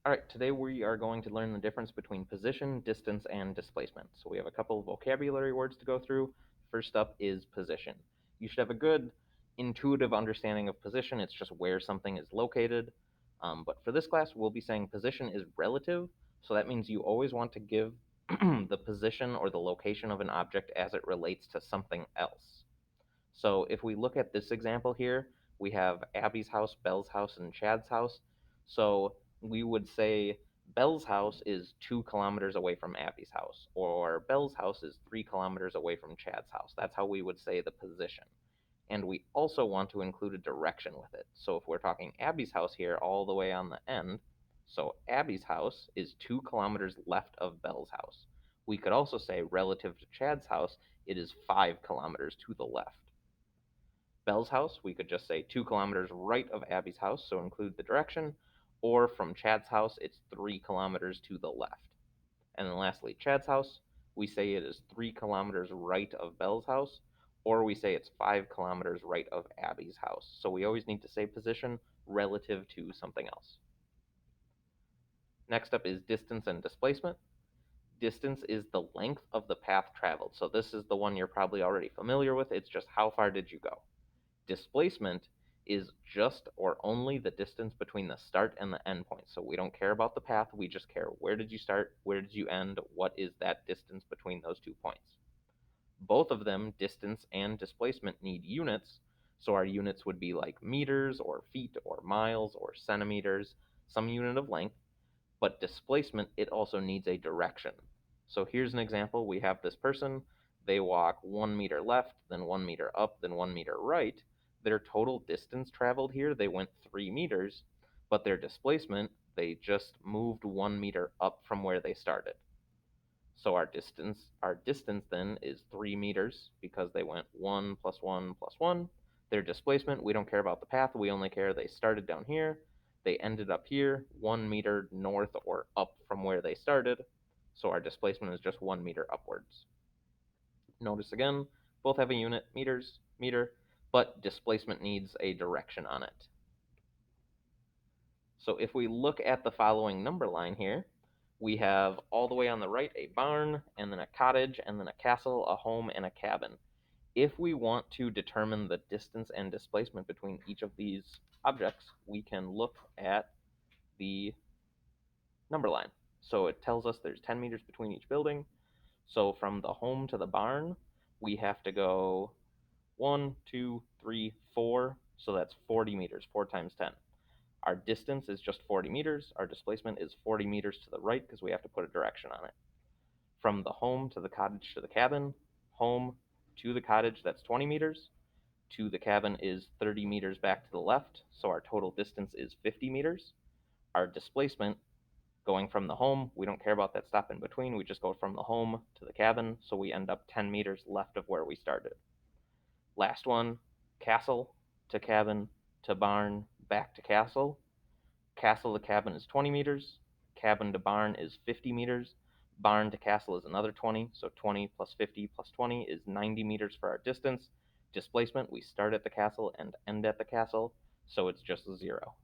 All right, today we are going to learn the difference between position, distance, and displacement. So we have a couple of vocabulary words to go through. First up is position. You should have a good intuitive understanding of position. It's just where something is located. But for this class, we'll be saying position is relative. So that means you always want to give the position or the location of an object as it relates to something else. So if we look at this example here, we have Abby's house, Belle's house, and Chad's house. So we would say Belle's house is 2 kilometers away from Abby's house, or Belle's house is 3 kilometers away from Chad's house. That's how we would say the position. And we also want to include a direction with it. So if we're talking Abby's house here all the way on the end, so Abby's house is 2 kilometers left of Belle's house. We could also say relative to Chad's house, it is 5 kilometers to the left. Belle's house, we could just say 2 kilometers right of Abby's house, so include the direction, or from Chad's house, it's 3 kilometers to the left. And then lastly, Chad's house, we say it is 3 kilometers right of Belle's house, or we say it's 5 kilometers right of Abby's house. So we always need to say position relative to something else. Next up is distance and displacement. Distance is the length of the path traveled. So this is the one you're probably already familiar with. It's just how far did you go. Displacement is just or only the distance between the start and the end point. So we don't care about the path, we just care where did you start, where did you end, what is that distance between those 2 points. Both of them, distance and displacement, need units, so our units would be like meters or feet or miles or centimeters, some unit of length, but displacement, it also needs a direction. So here's an example. We have this person, they walk 1 meter left, then 1 meter up, then 1 meter right. Their total distance traveled here, they went 3 meters, but their displacement, they just moved 1 meter up from where they started. So our distance then is 3 meters because they went 1 plus 1 plus 1. Their displacement, we don't care about the path, we only care they started down here, they ended up here, 1 meter north or up from where they started. So our displacement is just 1 meter upwards. Notice again, both have a unit, meters, meter, but displacement needs a direction on it. So if we look at the following number line here, we have all the way on the right a barn, and then a cottage, and then a castle, a home, and a cabin. If we want to determine the distance and displacement between each of these objects, we can look at the number line. So it tells us there's 10 meters between each building. So from the home to the barn, we have to go 1, 2, 3, 4. So that's 40 meters, 4 times 10. Our distance is just 40 meters. Our displacement is 40 meters to the right because we have to put a direction on it. From the home to the cottage to the cabin, home to the cottage, that's 20 meters. To the cabin is 30 meters back to the left, so our total distance is 50 meters. Our displacement, going from the home, we don't care about that stop in between, we just go from the home to the cabin, so we end up 10 meters left of where we started. Last one, castle to cabin to barn, back to castle. Castle to cabin is 20 meters. Cabin to barn is 50 meters. Barn to castle is another 20. So 20 plus 50 plus 20 is 90 meters for our distance. Displacement, we start at the castle and end at the castle, so it's just 0.